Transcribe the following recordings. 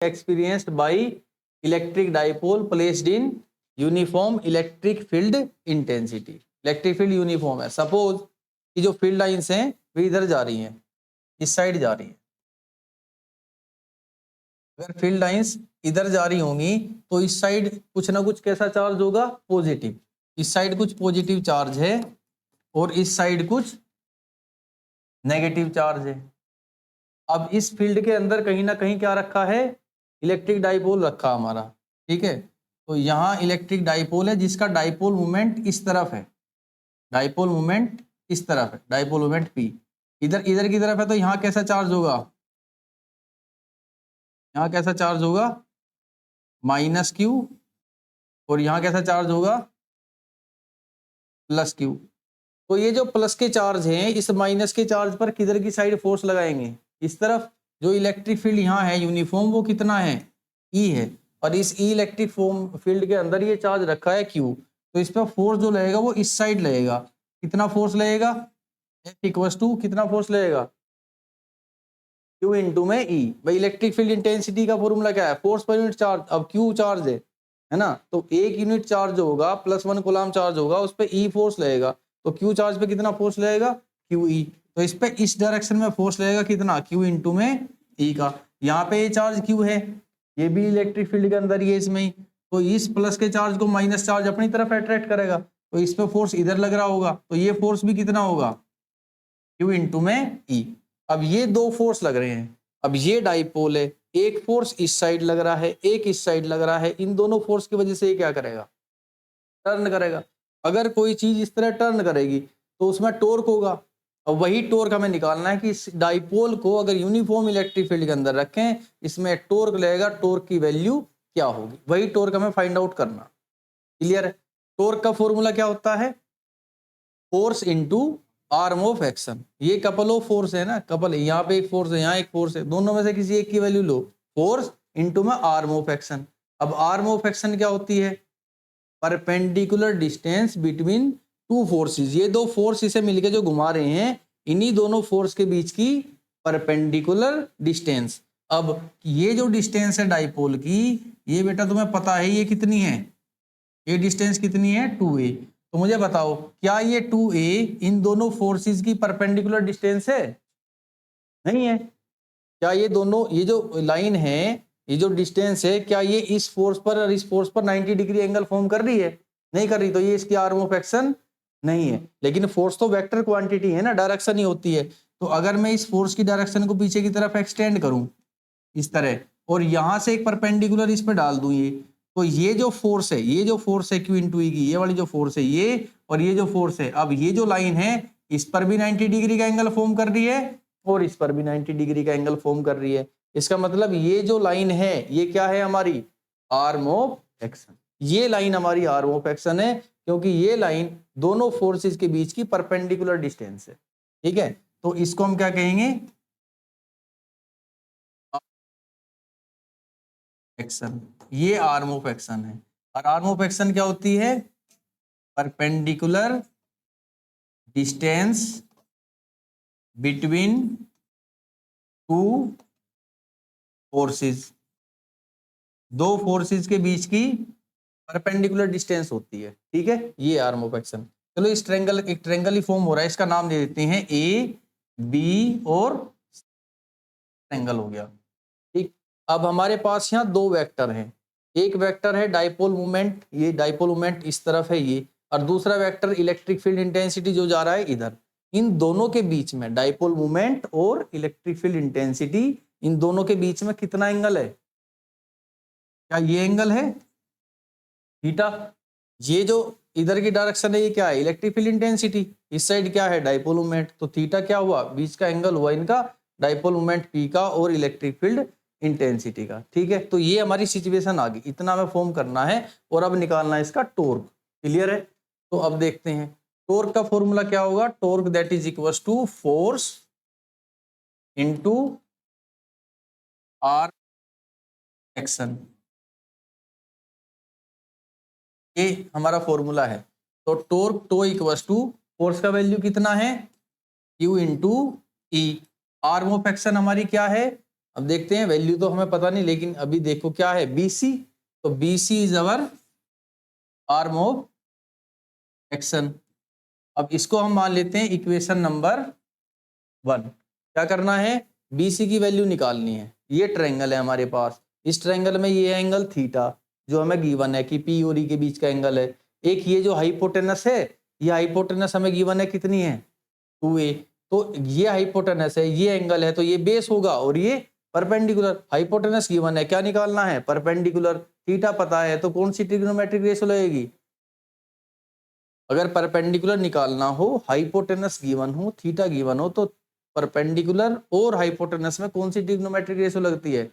experienced by electric dipole placed in uniform electric field intensity. Electric field uniform है। Suppose कि जो field lines हैं वे इधर जा रही हैं, इस साइड जा रही हैं। अगर फील्ड लाइंस इधर जा रही होंगी तो इस साइड कुछ ना कुछ कैसा चार्ज होगा, पॉजिटिव। इस साइड कुछ पॉजिटिव चार्ज है और इस साइड कुछ नेगेटिव चार्ज है। अब इस फील्ड के अंदर कहीं ना कहीं क्या रखा है, इलेक्ट्रिक डाइपोल रखा हमारा, ठीक है। तो यहाँ इलेक्ट्रिक डाइपोल है जिसका डाइपोल मोमेंट इस तरफ है, डाइपोल मोमेंट इस तरफ है, डाइपोल मोमेंट P इधर इधर की तरफ है। तो यहाँ कैसा चार्ज होगा, यहाँ कैसा चार्ज होगा, -Q, और यहाँ कैसा चार्ज होगा, +Q। तो ये जो प्लस के चार्ज हैं इस माइनस के चार्ज पर किधर की साइड फोर्स लगाएंगे, इस तरफ। जो इलेक्ट्रिक फील्ड यहाँ है यूनिफॉर्म वो कितना है, E है, और इस E इलेक्ट्रिक फील्ड के अंदर ये चार्ज रखा है Q। तो इस पर फोर्स जो लगेगा वो इस साइड लगेगा। कितना फोर्स लगेगा, F कितना फोर्स लगेगा, Q इंटू में E। भाई इलेक्ट्रिक फील्ड इंटेंसिटी का फॉर्मूला क्या है, फोर्स पर यूनिट चार्ज। अब Q चार्ज है ना, तो 1 यूनिट चार्ज होगा +1 कूलम चार्ज होगा, उस पर E फोर्स लगेगा। तो Q चार्ज पे कितना फोर्स लगेगा, QE। तो इस पे इस डायरेक्शन में फोर्स लगेगा कितना, Q इंटू में E का। यहाँ पे ये चार्ज Q है, ये भी इलेक्ट्रिक फील्ड के अंदर ही है इसमें ही। तो इस प्लस के चार्ज को माइनस चार्ज अपनी तरफ अट्रैक्ट करेगा, तो इस पे फोर्स इधर लग रहा होगा, तो ये फोर्स भी कितना होगा, Q इंटू में E। अब ये दो फोर्स लग रहे हैं। अब ये डाइपोल है, एक फोर्स इस साइड लग रहा है, एक इस साइड लग रहा है। इन दोनों फोर्स की वजह से ये क्या करेगा, टर्न करेगा। अगर कोई चीज इस तरह टर्न करेगी तो उसमें टॉर्क होगा। अब वही टॉर्क हमें निकालना है कि इस डाइपोल को अगर यूनिफॉर्म इलेक्ट्रिक फील्ड के अंदर रखें, इसमें टॉर्क लगेगा, टॉर्क की वैल्यू क्या होगी, वही टॉर्क हमें फाइंड आउट करना। क्लियर है। टॉर्क का फॉर्मूला क्या होता है, force into arm of action. ये कपल ऑफ फोर्स है ना, कपल, यहाँ पे एक फोर्स है, यहाँ एक फोर्स है, दोनों में से किसी एक की वैल्यू लो, फोर्स इनटू में आर्म ऑफ एक्शन। अब आर्म ऑफ एक्शन क्या होती है, perpendicular distance between two forces. ये दो फोर्स इसे मिलके जो घुमा रहे हैं, इन्हीं दोनों फोर्स के बीच की परपेंडिकुलर डिस्टेंस। अब ये जो डिस्टेंस है डाइपोल की, ये बेटा तुम्हें पता है ये कितनी है, ये डिस्टेंस कितनी है, 2a। तो मुझे बताओ क्या ये 2a इन दोनों फोर्सेस की परपेंडिकुलर डिस्टेंस है, नहीं है। क्या ये दोनों, ये जो लाइन है, ये जो डिस्टेंस है, क्या ये इस फोर्स पर और इस फोर्स पर 90 डिग्री एंगल फॉर्म कर रही है, नहीं कर रही। तो ये इसकी आर्म ऑफ एक्शन नहीं है। लेकिन फोर्स तो वेक्टर क्वांटिटी है ना, डायरेक्शन ही होती है। तो अगर मैं इस फोर्स की डायरेक्शन को पीछे की तरफ एक्सटेंड करूं इस तरह, और यहां से एक परपेंडिकुलर इस पे डाल दूं ये, तो ये जो फोर्स है, ये जो फोर्स है Q इंटू E की, ये वाली जो फोर्स है ये, और ये जो फोर्स है, अब ये जो लाइन है इस पर भी 90 डिग्री का एंगल फॉर्म कर रही है और इस पर भी 90 डिग्री का एंगल फॉर्म कर रही है। इसका मतलब ये जो लाइन है ये क्या है, हमारी आर्म ऑफ एक्शन। ये लाइन हमारी आर्म ऑफ एक्शन है, क्योंकि ये लाइन दोनों फोर्सेस के बीच की परपेंडिकुलर डिस्टेंस है। ठीक है, तो इसको हम क्या कहेंगे, एक्शन। ये आर्म ऑफ एक्शन है। और आर्म ऑफ एक्शन क्या होती है, perpendicular distance between two forces. दो फोर्सेस के बीच की परपेंडिकुलर डिस्टेंस होती है। ठीक है, ये आर्म ऑफ एक्शन। चलो इस ट्रायंगल, एक ट्रायंगल ही फॉर्म हो रहा है, इसका नाम दे देते हैं ए बी और ट्रायंगल हो गया। ठीक, अब हमारे पास यहाँ दो वेक्टर हैं। एक वेक्टर है डाइपोल मोमेंट, ये डाइपोल मोमेंट इस तरफ है ये, और दूसरा वेक्टर इलेक्ट्रिक फील्ड इंटेंसिटी जो जा रहा है इधर। इन दोनों के बीच में, डाइपोल मोमेंट और इलेक्ट्रिक फील्ड इंटेंसिटी, इन दोनों के बीच में कितना एंगल है, क्या ये एंगल है थीटा। ये जो इधर की डायरेक्शन है ये क्या है, इलेक्ट्रिक फील्ड इंटेंसिटी, इस साइड क्या है, डाइपोल मोमेंट। तो थीटा क्या हुआ, बीच का एंगल हुआ इनका, डाइपोल मोमेंट P का और इलेक्ट्रिक फील्ड इंटेंसिटी का। ठीक है, तो ये हमारी सिचुएशन आ गई, इतना हमें फॉर्म करना है और अब निकालना है इसका टॉर्क। क्लियर है, तो अब देखते हैं टॉर्क का फॉर्मूला क्या होगा, torque that is equal to force into r action. ये हमारा फॉर्मूला है। तो torque to equal to, force का वैल्यू कितना है, Q into E। Arm of action हमारी क्या है, अब देखते हैं, वैल्यू तो हमें पता नहीं, लेकिन अभी देखो क्या है BC, तो BC is our arm of action. अब इसको हम मान लेते हैं इक्वेशन नंबर 1। क्या करना है, BC की वैल्यू निकालनी है। ये ट्रायंगल है हमारे पास, इस ट्रायंगल में ये एंगल थीटा जो हमें गिवन है कि P और E के बीच का एंगल है। एक ये जो हाइपोटेनस है, ये हाइपोटेनस हमें गिवन है कितनी है 2a, तो ये हाइपोटेनस है, ये एंगल है, तो ये बेस होगा और ये परपेंडिकुलर। हाइपोटेनस गिवन है, क्या निकालना है परपेंडिकुलर। थीटा पता है, तो कौन सी ट्रिग्नोमेट्रिक रेशियो लगेगी, अगर परपेंडिकुलर निकालना हो, हाइपोटेनस गिवन हो, थीटा गिवन हो, तो परपेंडिकुलर और हाइपोटेनस में कौन सी ट्रिग्नोमेट्रिक रेशियो लगती है,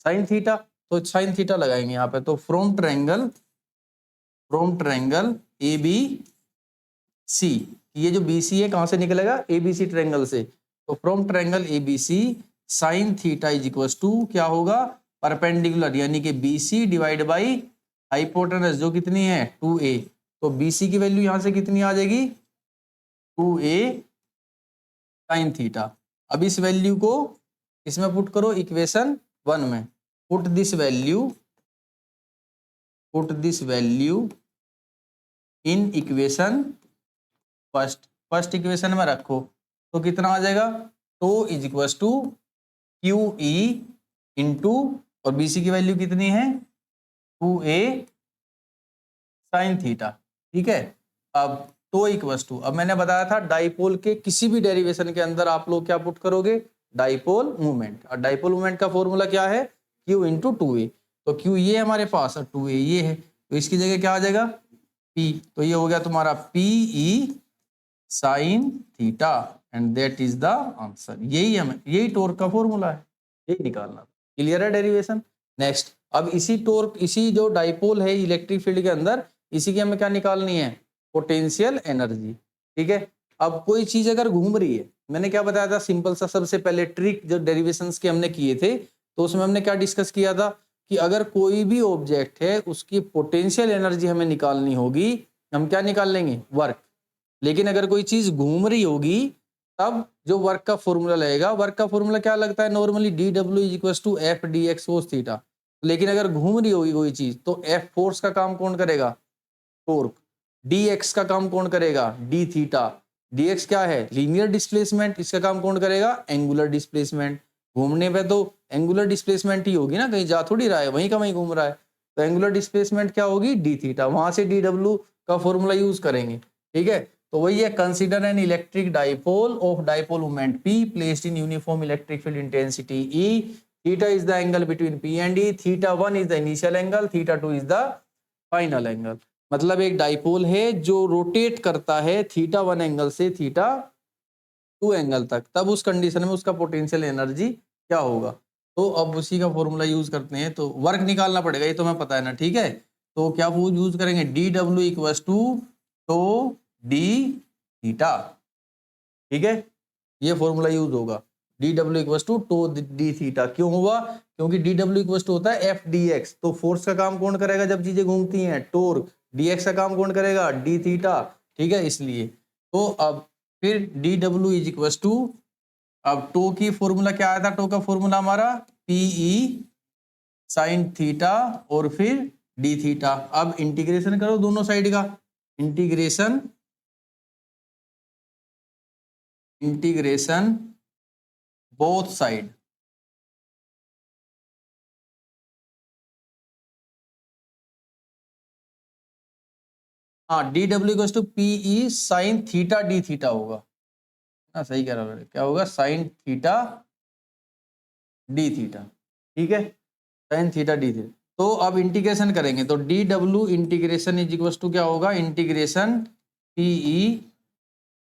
साइन थीटा। तो साइन थीटा लगाएंगे यहाँ पे। तो फ्रॉम ट्रायंगल ABC, ये जो BC है कहां से निकलेगा, ABC ट्रायंगल से। तो from triangle ABC sine theta is equal to क्या होगा, परपेंडिकुलर यानी कि BC डिवाइड बाई हाइपोटेनस जो कितनी है 2a। तो BC की वैल्यू यहां से कितनी आ जाएगी 2a साइन थीटा। अब इस वैल्यू को इसमें पुट करो इक्वेशन 1 में। Put this value in equation first equation में रखो, तो कितना आ जाएगा, तो is equal to QE into, और BC की वैल्यू कितनी है 2a साइन थीटा। ठीक है, अब तो इक्वल टू, अब मैंने बताया था डाइपोल के किसी भी डेरिवेशन के अंदर आप लोग क्या पुट करोगे, डाइपोल मूवमेंट। और डाइपोल मूवमेंट का फॉर्मूला क्या है, Q इंटू 2a। तो Q ये हमारे पास और 2a ये है, तो इसकी जगह क्या आ जाएगा P। तो ये हो गया तुम्हारा PE sine theta and that is the answer. यही टॉर्क का फॉर्मूला है, यही निकालना। क्लियर है डेरिवेशन। नेक्स्ट, अब इसी जो डाइपोल है इलेक्ट्रिक फील्ड के अंदर, इसी की हमें क्या निकालनी है, पोटेंशियल एनर्जी। ठीक है, अब कोई चीज अगर घूम रही है, मैंने क्या बताया था सिंपल सा, सबसे पहले ट्रिक जो डेरिवेशंस के हमने किए थे, तो उसमें हमने क्या डिस्कस किया था कि अगर कोई भी ऑब्जेक्ट है उसकी पोटेंशियल एनर्जी हमें निकालनी होगी, हम क्या निकाल लेंगे, वर्क। लेकिन अगर कोई चीज घूम रही होगी तब जो वर्क का फॉर्मूला लगेगा, वर्क का फॉर्मूला क्या लगता है normally, DW is equal to F dx cos theta. लेकिन अगर घूम रही होगी कोई चीज, तो F फोर्स का काम कौन करेगा, टॉर्क। dx का काम कौन करेगा, d थीटा। dx क्या है, लीनियर डिस्प्लेसमेंट, इसका काम कौन करेगा, एंगुलर डिस्प्लेसमेंट। घूमने पे तो एंगुलर डिस्प्लेसमेंट ही होगी ना, कहीं जा थोड़ी रहा है, वहीं का वहीं घूम रहा है, तो एंगुलर डिस्प्लेसमेंट क्या होगी, d थीटा। वहां से DW का फॉर्मूला यूज करेंगे। ठीक है, तो वही है, consider an electric dipole of dipole moment P placed in uniform electric field intensity E। Theta is the angle between P and E। Theta 1 is the initial angle, theta 2 is the final angle. मतलब एक dipole है जो rotate करता है theta 1 angle से theta 2 angle तक, तब उस कंडीशन में उसका पोटेंशियल एनर्जी क्या होगा। तो अब उसी का फॉर्मूला यूज करते हैं, तो वर्क निकालना पड़ेगा, ये तो हमें पता है ना। ठीक है, तो क्या वो यूज करेंगे, DW इक्वल टू तो d थीटा। ठीक है, ये फॉर्मूला यूज होगा, DW इक्वल टू तो d थीटा। क्यों हुआ, क्योंकि DW इक्वल टू होता है F dx। तो फोर्स का काम कौन करेगा जब चीजें घूमती हैं, टॉर्क। dx का काम कौन करेगा, d थीटा। ठीक है, इसलिए तो अब फिर DW इज इक्वल टू, अब टो की फॉर्मूला क्या आया था, टो का फॉर्मूला हमारा PE साइन थीटा और फिर d थीटा। अब इंटीग्रेशन करो दोनों साइड का, इंटीग्रेशन बोथ साइड। हाँ, DW equal to PE sine theta d theta होगा ना, सही कह रहा हूँ, क्या होगा, साइन थीटा d थीटा। ठीक है, साइन थीटा d थीटा। तो अब इंटीग्रेशन करेंगे, तो DW integration is equal to क्या होगा, integration PE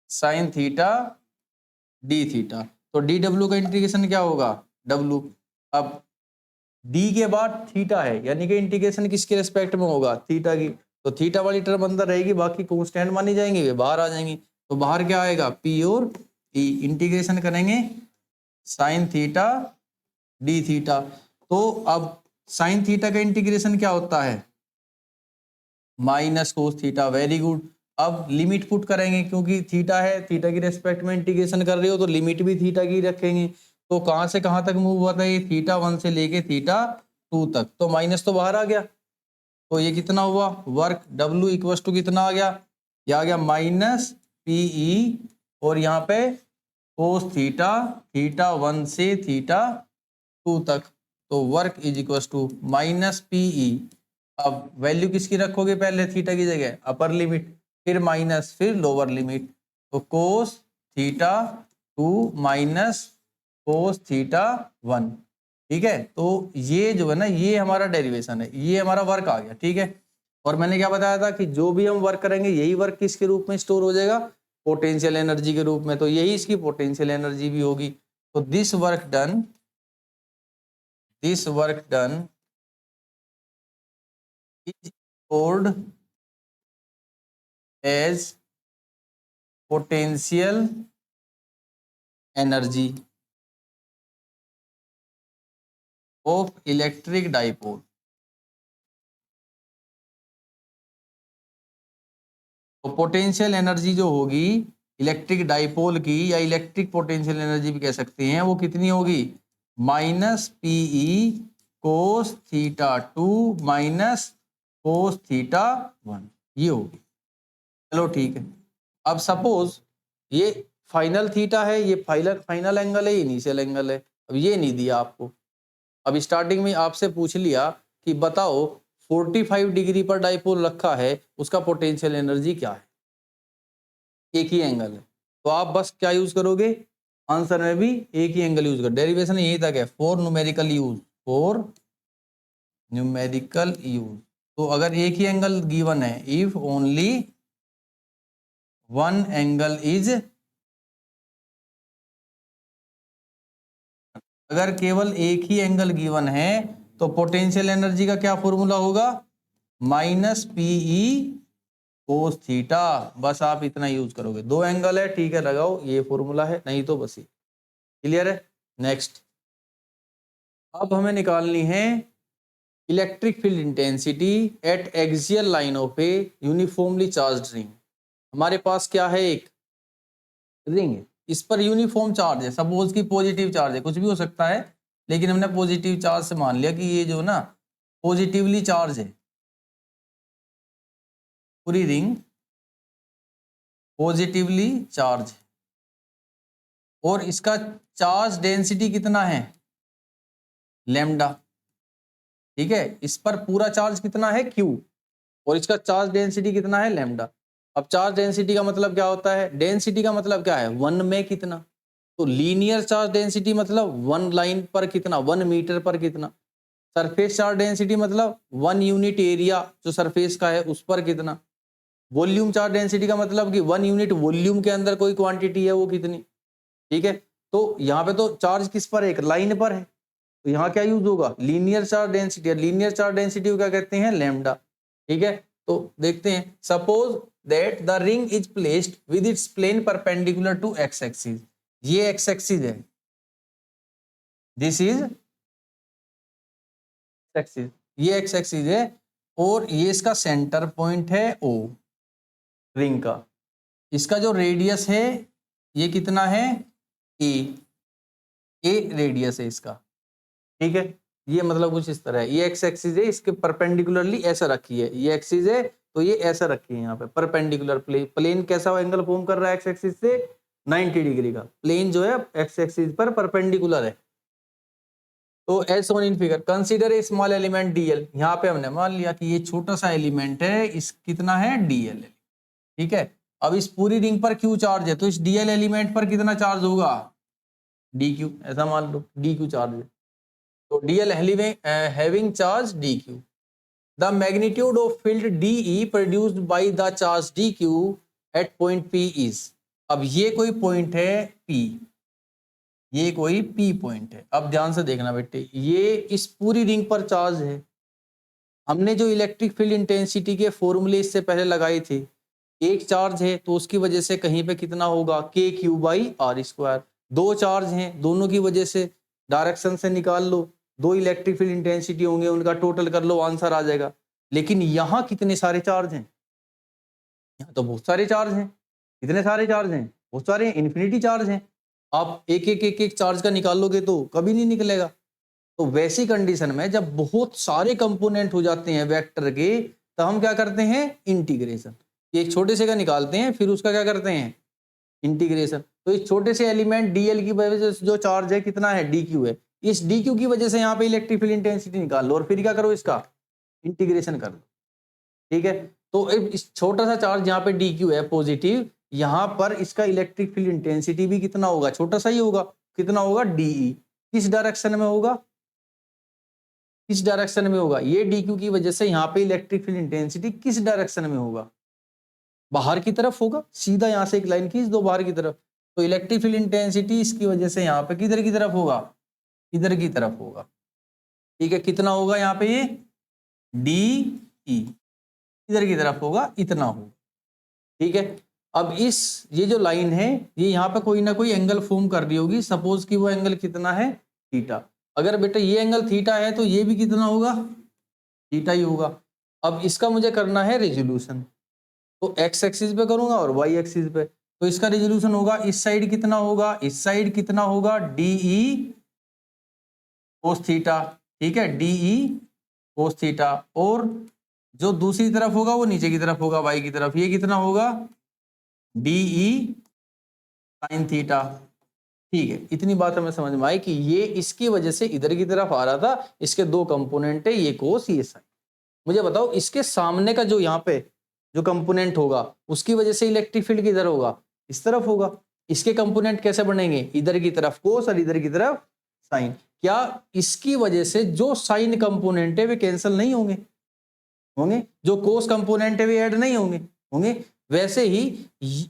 sine theta d theta. तो DW का इंटीग्रेशन क्या होगा, W। अब d के बाद थीटा है, यानी कि इंटीग्रेशन किसके रेस्पेक्ट में होगा, थीटा की। तो थीटा वाली टर्म अंदर रहेगी, बाकी कांस्टेंट मानी जाएंगे, वे बाहर आ जाएंगी। तो बाहर क्या आएगा, P और E। इंटीग्रेशन करेंगे साइन थीटा d थीटा। तो अब साइन थीटा का इंटीग्रेशन क्या होता है, minus cos theta. Very good. अब लिमिट पुट करेंगे, क्योंकि थीटा है, थीटा की रेस्पेक्ट में इंटीग्रेशन कर रहे हो, तो लिमिट भी थीटा की रखेंगे। तो कहाँ से कहाँ तक मूव हुआ था ये, θ1 से लेके θ2 तक, तो माइनस तो बाहर आ गया, तो ये कितना हुआ वर्क W इक्वल टू कितना आ गया, ये आ गया माइनस PE, और यहाँ पे कोस थीटा, θ1 से θ2 तक, तो work is equal to minus PE। अब वैल्यू किसकी रखोगे पहले, थीटा की जगह अपर लिमिट, फिर माइनस, फिर लोअर लिमिट, तो कोस θ2 माइनस कोस θ1, ठीक है। तो ये जो है ना, ये हमारा डेरिवेशन है, ये हमारा वर्क आ गया, ठीक है। और मैंने क्या बताया था कि जो भी हम वर्क करेंगे यही वर्क किसके रूप में स्टोर हो जाएगा, पोटेंशियल एनर्जी के रूप में, तो यही इसकी पोटेंशियल एनर्जी भी होगी। तो this work done is stored as potential energy of electric dipole। तो पोटेंशियल एनर्जी जो होगी इलेक्ट्रिक डाइपोल की, या इलेक्ट्रिक पोटेंशियल एनर्जी भी कह सकते हैं, वो कितनी होगी, माइनस PE कोस θ2 माइनस कोस θ1, ये होगी। चलो ठीक है। अब सपोज ये फाइनल थीटा है, ये फाइनल एंगल है, ये इनिशियल एंगल है। अब ये नहीं दिया आपको, अब स्टार्टिंग में आपसे पूछ लिया कि बताओ 45 डिग्री पर डाइपोल रखा है, उसका पोटेंशियल एनर्जी क्या है, एक ही एंगल है, तो आप बस क्या यूज करोगे, आंसर में भी एक ही एंगल यूज कर, डेरिवेशन यही तक है, फॉर न्यूमेरिकल यूज। तो अगर एक ही एंगल गिवन है, if only one angle is, अगर केवल एक ही एंगल गिवन है तो पोटेंशियल एनर्जी का क्या फॉर्मूला होगा, माइनस PE कोस थीटा, बस आप इतना यूज करोगे। दो एंगल है, ठीक है, लगाओ, ये फॉर्मूला है, नहीं तो बस ये क्लियर है। नेक्स्ट, अब हमें निकालनी है electric field intensity at axial line of A uniformly charged ring. हमारे पास क्या है, एक रिंग है, इस पर यूनिफॉर्म चार्ज है, सपोज की पॉजिटिव चार्ज है, कुछ भी हो सकता है, लेकिन हमने पॉजिटिव चार्ज से मान लिया कि ये जो ना पॉजिटिवली चार्ज है, पूरी रिंग पॉजिटिवली चार्ज है, और इसका चार्ज डेंसिटी कितना है, लैम्डा, ठीक है। इस पर पूरा चार्ज कितना है, Q, और इसका चार्ज डेंसिटी कितना है, लैम्डा। अब चार्ज डेंसिटी का मतलब क्या होता है, डेंसिटी का मतलब क्या है, वन में कितना, तो लीनियर चार्ज डेंसिटी मतलब वन लाइन पर कितना, 1 मीटर पर कितना। सरफेस चार्ज डेंसिटी मतलब 1 यूनिट एरिया जो सरफेस का है उस पर कितना। वॉल्यूम चार्ज डेंसिटी का मतलब कि 1 यूनिट वॉल्यूम के अंदर कोई क्वांटिटी है वो कितनी, ठीक है। तो यहाँ पे तो चार्ज किस पर है, एक लाइन पर है, तो यहाँ क्या यूज होगा, linear charge density. Linear charge density को क्या कहते हैं, लैम्डा, ठीक है। तो देखते हैं, suppose that the ring is placed with its plane perpendicular to x axis, ये एक्स एक्सिस है, दिस इज एक्सिस, ये एक्स एक्सिस है, और ये इसका सेंटर पॉइंट है O रिंग का। इसका जो रेडियस है ये कितना है, A रेडियस है इसका, ठीक है। ये मतलब कुछ इस तरह है, ये एक्स एक्सिस है, इसके परपेंडिकुलरली ऐसा रखी है, ये एक्सिस है तो ये ऐसा रखी है यहाँ पे परपेंडिकुलर। प्लेन कैसा एंगल फॉर्म कर रहा है एक्स एक्सिस से, 90 डिग्री का। प्लेन जो है एक्स एक्सिस पर परपेंडिकुलर है। तो as shown in figure, consider a small element DL, यहाँ पे हमने मान लिया कि ये छोटा सा एलिमेंट है, इस कितना है DL, ठीक है। अब इस पूरी रिंग पर Q चार्ज है, तो इस DL एलिमेंट पर कितना चार्ज होगा, DQ, ऐसा मान लो DQ चार्ज है, तो DL having charge DQ, the magnitude of field DE produced by the charge DQ at point P is, अब ये कोई पॉइंट है P, ये कोई P पॉइंट है। अब ध्यान से देखना बेटे, ये इस पूरी रिंग पर चार्ज है, हमने जो इलेक्ट्रिक फील्ड इंटेंसिटी के फॉर्मूले इससे पहले लगाए थे, एक चार्ज है तो उसकी वजह से कहीं पे कितना होगा, KQ/R²। दो चार्ज हैं, दोनों की वजह से डायरेक्शन से निकाल लो, दो इलेक्ट्रिक फील्ड इंटेंसिटी होंगे, उनका टोटल कर लो, आंसर आ जाएगा। लेकिन यहाँ कितने सारे चार्ज हैं, यहाँ तो बहुत सारे चार्ज हैं। कितने सारे चार्ज हैं, बहुत सारे, इन्फिनिटी चार्ज हैं। आप एक एक चार्ज का निकालोगे तो कभी नहीं निकलेगा। तो वैसी कंडीशन में जब बहुत सारे कंपोनेंट हो जाते हैं वेक्टर के, तो हम क्या करते हैं, इंटीग्रेशन। एक छोटे से का निकालते हैं, फिर उसका क्या करते हैं, इंटीग्रेशन। तो इस छोटे से एलिमेंट डीएल की वजह से जो चार्ज है कितना है, डी क्यू है। इस डी क्यू की वजह से यहाँ पे इलेक्ट्रिक फील्ड इंटेंसिटी निकाल लो और फिर क्या करो, इसका इंटीग्रेशन कर लो। ठीक है, तो इस छोटा सा चार्ज यहाँ पे डी क्यू है पॉजिटिव, यहाँ पर इसका इलेक्ट्रिक फील्ड इंटेंसिटी भी कितना होगा, छोटा सा ही होगा। कितना होगा, डीई। किस डायरेक्शन में होगा, किस डायरेक्शन में होगा, ये डी क्यू की वजह से यहाँ पे इलेक्ट्रिक फील्ड इंटेंसिटी किस डायरेक्शन में होगा, बाहर की तरफ होगा। सीधा यहाँ से एक लाइन खींच दो बाहर की तरफ, तो इलेक्ट्रिक फील्ड इंटेंसिटी इसकी वजह से यहाँ पे किधर की तरफ होगा, इधर की तरफ होगा। ठीक है, कितना होगा यहाँ पे, ये डी ई इधर की तरफ होगा, इतना होगा। ठीक है, अब ये जो लाइन है, ये यहाँ पे कोई ना कोई एंगल फॉर्म कर रही होगी। सपोज कि वो एंगल कितना है, थीटा। अगर बेटा ये एंगल थीटा है तो ये भी कितना होगा, थीटा ही होगा। अब इसका मुझे करना है रेजोल्यूशन, तो एक्स एक्सिस पे करूंगा और वाई एक्सिस पे। तो इसका रेजोल्यूशन होगा, इस साइड कितना होगा, इस साइड कितना होगा, डीई कोस थीटा। ठीक है, डीई कोस थीटा। और जो दूसरी तरफ होगा वो नीचे की तरफ होगा, वाई की तरफ, ये कितना होगा, डीई साइन थीटा। ठीक है, इतनी बात हमें समझ में आई कि ये इसकी वजह से इधर की तरफ आ रहा था। इसके दो कंपोनेंट है, ये कोस ये साइन। मुझे बताओ, इसके सामने का जो यहाँ पे जो कंपोनेंट होगा, उसकी वजह से इलेक्ट्रिक फील्ड किधर होगा, इस तरफ होगा। इसके कंपोनेंट कैसे बनेंगे, इधर की तरफ कोस और इधर की तरफ साइन। क्या इसकी वजह से जो साइन कंपोनेंट है वे कैंसिल नहीं होंगे, होंगे। जो कोस कंपोनेंट है वे ऐड नहीं होंगे, होंगे। वैसे ही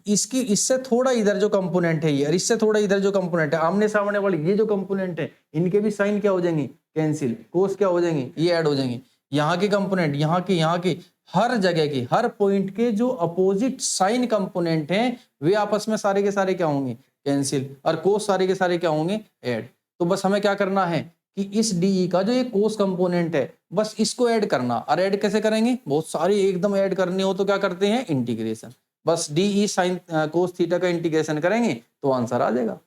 इसकी इससे थोड़ा इधर जो कंपोनेंट है ये, और इससे थोड़ा इधर जो कंपोनेंट है, आमने सामने वाली ये जो कंपोनेंट है, इनके भी साइन क्या हो जाएंगे, कैंसिल। कोस क्या हो जाएंगे, ये ऐड हो जाएंगे। यहाँ के कंपोनेंट, यहाँ के हर जगह के हर पॉइंट के जो अपोजिट साइन कंपोनेंट हैं, वे आपस में सारे के सारे क्या होंगे, कैंसिल। और कोस सारे के सारे क्या होंगे, ऐड। तो बस हमें क्या करना है कि इस डीई का जो ये कोस कंपोनेंट है, बस इसको ऐड करना। और ऐड कैसे करेंगे, बहुत सारी एकदम ऐड करनी हो तो क्या करते हैं, इंटीग्रेशन। बस डीई साइन कोस थीटा का इंटीग्रेशन करेंगे तो आंसर आ जाएगा।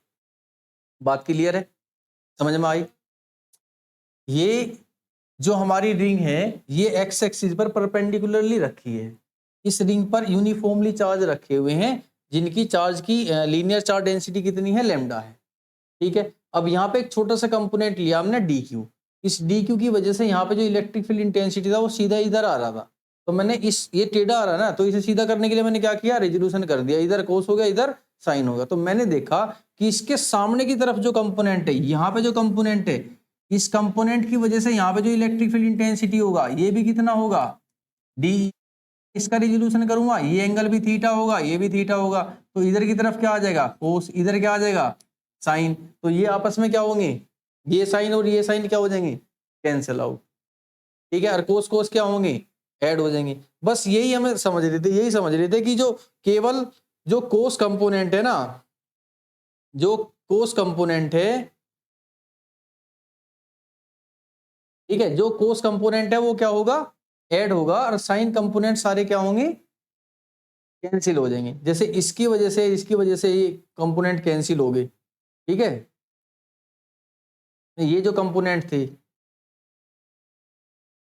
बात क्लियर है, समझ में आई। ये जो हमारी रिंग है, ये एक्स एक्सिस पर परपेंडिकुलरली रखी है। इस रिंग पर यूनिफॉर्मली चार्ज रखे हुए हैं, जिनकी चार्ज की लीनियर चार्ज डेंसिटी कितनी है, लैम्डा है। ठीक है, अब यहाँ पे एक छोटा सा कंपोनेंट लिया हमने डी क्यू। इस डी क्यू की वजह से यहाँ पे जो इलेक्ट्रिक फील्ड इंटेंसिटी था वो सीधा इधर आ रहा था। तो मैंने ये टेढ़ा आ रहा है ना, तो इसे सीधा करने के लिए मैंने क्या किया, रेजोल्यूशन कर दिया। इधर कोस हो गया, इधर साइन हो गया। तो मैंने देखा कि इसके सामने की तरफ जो कंपोनेंट है, यहाँ पे जो कंपोनेंट है, इस कंपोनेंट की वजह से यहाँ पे जो इलेक्ट्रिक फील्ड इंटेंसिटी होगा, ये भी कितना होगा, डी। इसका रेजोल्यूशन करूंगा, ये एंगल भी थीटा होगा, ये भी थीटा होगा। तो इधर की तरफ क्या आ जाएगा, कोस, इधर क्या आ जाएगा, साइन। तो ये आपस में क्या होंगे, ये साइन और ये साइन क्या हो जाएंगे, कैंसिल आउट। ठीक है, और कोस कोस क्या होंगे, ऐड हो जाएंगे। बस यही हमें समझ रहे थे, यही समझ रहे थे कि जो केवल जो कोस कंपोनेंट है ना, जो कोस कंपोनेंट है, ठीक है, जो कोस कंपोनेंट है वो क्या होगा, ऐड होगा। और साइन कंपोनेंट सारे क्या होंगे, कैंसिल हो जाएंगे। जैसे इसकी वजह से ये कंपोनेंट कैंसिल हो गए। ठीक है, ये जो कंपोनेंट थे,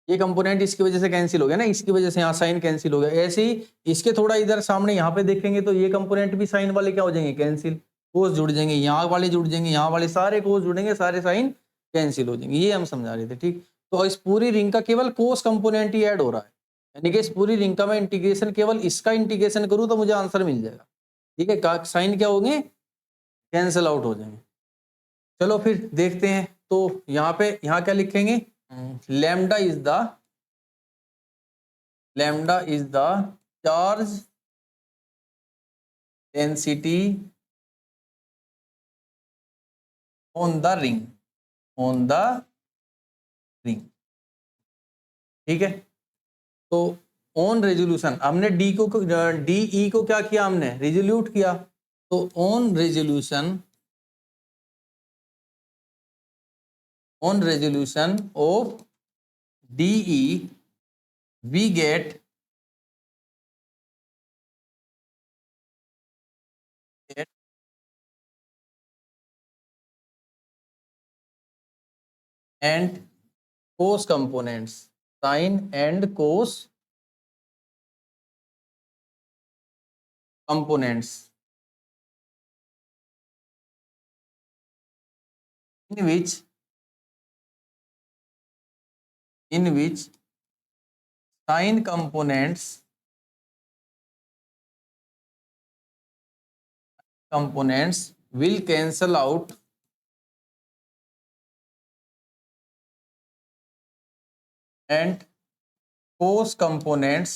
ये कंपोनेंट इसकी वजह से कैंसिल हो गया ना, इसकी वजह से यहाँ साइन कैंसिल हो गया। ऐसे ही इसके थोड़ा इधर सामने यहाँ पे देखेंगे तो ये कंपोनेंट भी साइन वाले क्या हो जाएंगे, कैंसिल। कोस जुड़ जाएंगे, यहाँ वाले जुड़ जाएंगे, यहाँ वाले सारे कोस जुड़ेंगे, सारे साइन कैंसिल हो जाएंगे। ये हम समझा रहे थे। ठीक, तो इस पूरी रिंग का केवल कोस कंपोनेंट ही ऐड हो रहा है, यानी कि इस पूरी रिंग का मैं इंटीग्रेशन, केवल इसका इंटीग्रेशन करूँ तो मुझे आंसर मिल जाएगा। ठीक है, साइन क्या होंगे, कैंसिल आउट हो जाएंगे। चलो फिर देखते हैं। तो यहाँ पे, यहाँ क्या लिखेंगे, lambda is the charge density on the ring, ठीक है। तो ऑन रेजोल्यूशन हमने डी ई को क्या किया, हमने रेजोल्यूट किया। तो on resolution of D E we get and cos components, sine and cos components in which sine components will cancel out and cos components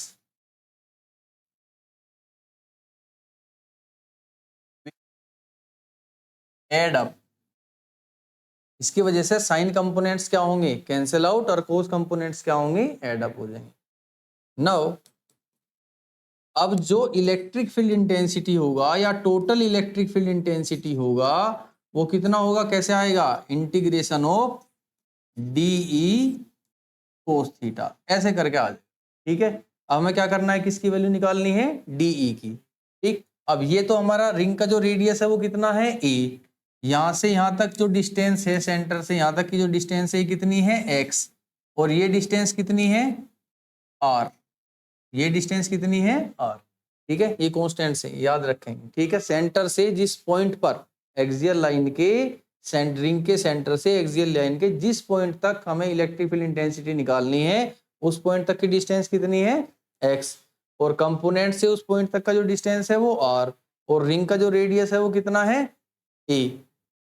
will add up। इसकी वजह से साइन कंपोनेंट्स क्या होंगे, कैंसिल आउट, और कोस components क्या होंगे, add up हो जाएंगे। नाउ अब जो इलेक्ट्रिक फील्ड इंटेंसिटी होगा या टोटल इलेक्ट्रिक फील्ड इंटेंसिटी होगा वो कितना होगा, कैसे आएगा, integration of D E cos theta, ऐसे करके आ जाए। ठीक है, अब हमें क्या करना है, किसकी वैल्यू निकालनी है, डीई की। ठीक, अब ये तो हमारा रिंग का जो रेडियस है वो कितना है, ए। यहां से यहां तक जो डिस्टेंस है, सेंटर से यहां तक की जो डिस्टेंस है कितनी है, एक्स, और ये डिस्टेंस कितनी है, आर। ये डिस्टेंस कितनी है, आर। ठीक है, ये कांस्टेंट से याद रखेंगे। ठीक है, सेंटर से जिस पॉइंट पर एक्सियल लाइन के रिंग के सेंटर से एक्सियल लाइन के जिस पॉइंट तक हमें इलेक्ट्रिक फील्ड इंटेंसिटी निकालनी है उस पॉइंट तक की डिस्टेंस कितनी है, एक्स, और कंपोनेंट से उस पॉइंट तक का जो डिस्टेंस है वो आर, और रिंग का जो रेडियस है वो कितना है, ए।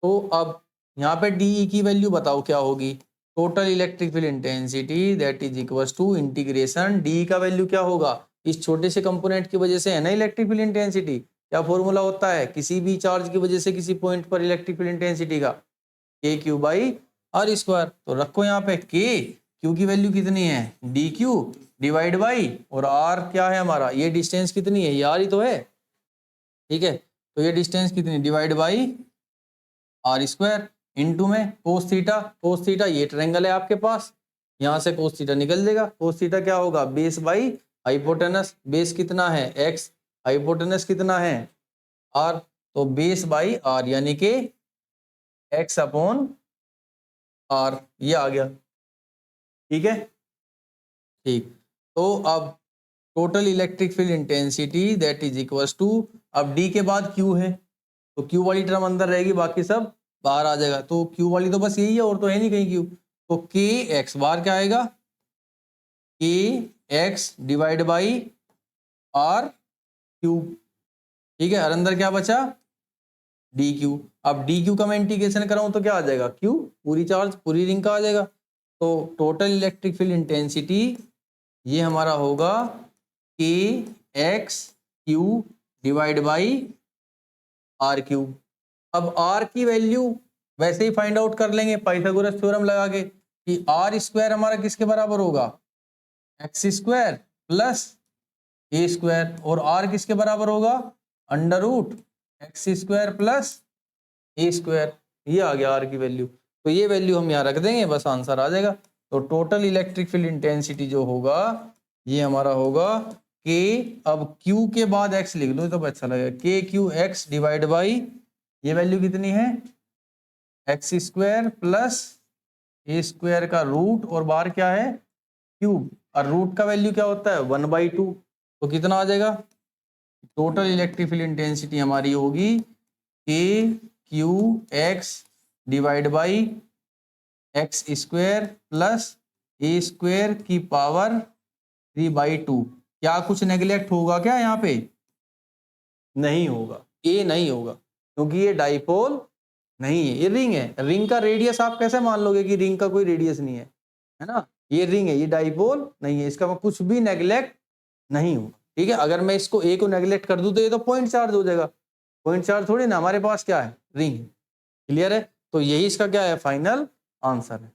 तो अब यहाँ पे डीई की वैल्यू बताओ क्या होगी, total electric field intensity that is equal to integration D का वैल्यू क्या होगा, इस छोटे से कंपोनेंट की वजह से है ना इलेक्ट्रिक फील्ड इंटेंसिटी, क्या फॉर्मूला होता है किसी भी चार्ज की वजह से किसी पॉइंट पर इलेक्ट्रिक फील्ड इंटेंसिटी का, के क्यू बाई आर स्क्वायर। तो रखो यहाँ पे के क्यू की वैल्यू कितनी है, डी क्यू डिवाइड बाई, और आर क्या है हमारा, ये डिस्टेंस कितनी है, ये आर ही तो है। ठीक है, तो ये डिस्टेंस कितनी, divide by R square, into में कोस थीटा, कोस थीटा ये ट्रायंगल है आपके पास, यहाँ से कोस थीटा निकल देगा, कोस थीटा क्या होगा, बेस बाई हाइपोटेनस, बेस कितना है एक्स, हाइपोटेनस कितना है आर, तो बेस बाई आर यानी कि एक्स अपॉन आर, ये आ गया। ठीक है, ठीक, तो अब total electric field intensity that is equal to, अब डी के बाद क्यू है तो क्यू वाली टर्म अंदर रहेगी, बाकी सब बाहर आ जाएगा, तो क्यू वाली तो बस यही है और तो है नहीं कहीं क्यू, तो के एक्स बार क्या आएगा, K X divide by R cube. ठीक है, और अंदर क्या बचा, डी क्यू। अब डी क्यू का मैं इंटीग्रेशन कराऊं तो क्या आ जाएगा, क्यू पूरी चार्ज पूरी रिंग का आ जाएगा। तो टोटल इलेक्ट्रिक फील्ड इंटेंसिटी ये हमारा होगा K X Q divide by R cube. अब आर की वैल्यू वैसे ही फाइंड आउट कर लेंगे पाइथागोरस थ्योरम लगा के कि आर स्क्वायर हमारा किसके बराबर होगा, x square plus a square, और आर किसके बराबर होगा, under root x square plus a square. ये आ गया आर की वैल्यू, तो ये वैल्यू हम यहाँ रख देंगे, बस आंसर आ जाएगा। तो टोटल इलेक्ट्रिक फील्ड इंटेंसिटी जो होगा ये हमारा होगा के, अब क्यू के बाद एक्स लिख लो तो अच्छा लगेगा, के क्यू एक्स डिवाइड बाई, ये वैल्यू कितनी है, x square plus a square का रूट, और बाहर क्या है क्यूब, और रूट का वैल्यू क्या होता है 1/2, तो कितना आ जाएगा, टोटल इलेक्ट्रिक फील्ड इंटेंसिटी हमारी होगी के Q x divide by x square plus a square की पावर 3/2। क्या कुछ नेग्लेक्ट होगा क्या यहाँ पे, नहीं होगा, ए नहीं होगा क्योंकि ये डाइपोल नहीं है, ये रिंग है। रिंग का रेडियस आप कैसे मान लोगे कि रिंग का कोई रेडियस नहीं है ना, ये रिंग है, ये डाइपोल नहीं है, इसका कुछ भी नेग्लेक्ट नहीं होगा। ठीक है, अगर मैं इसको ए को नेग्लेक्ट कर दूं तो ये तो पॉइंट चार्ज हो जाएगा, पॉइंट चार्ज थोड़ी ना, हमारे पास क्या है, रिंग। क्लियर है, तो यही इसका क्या है, फाइनल आंसर है।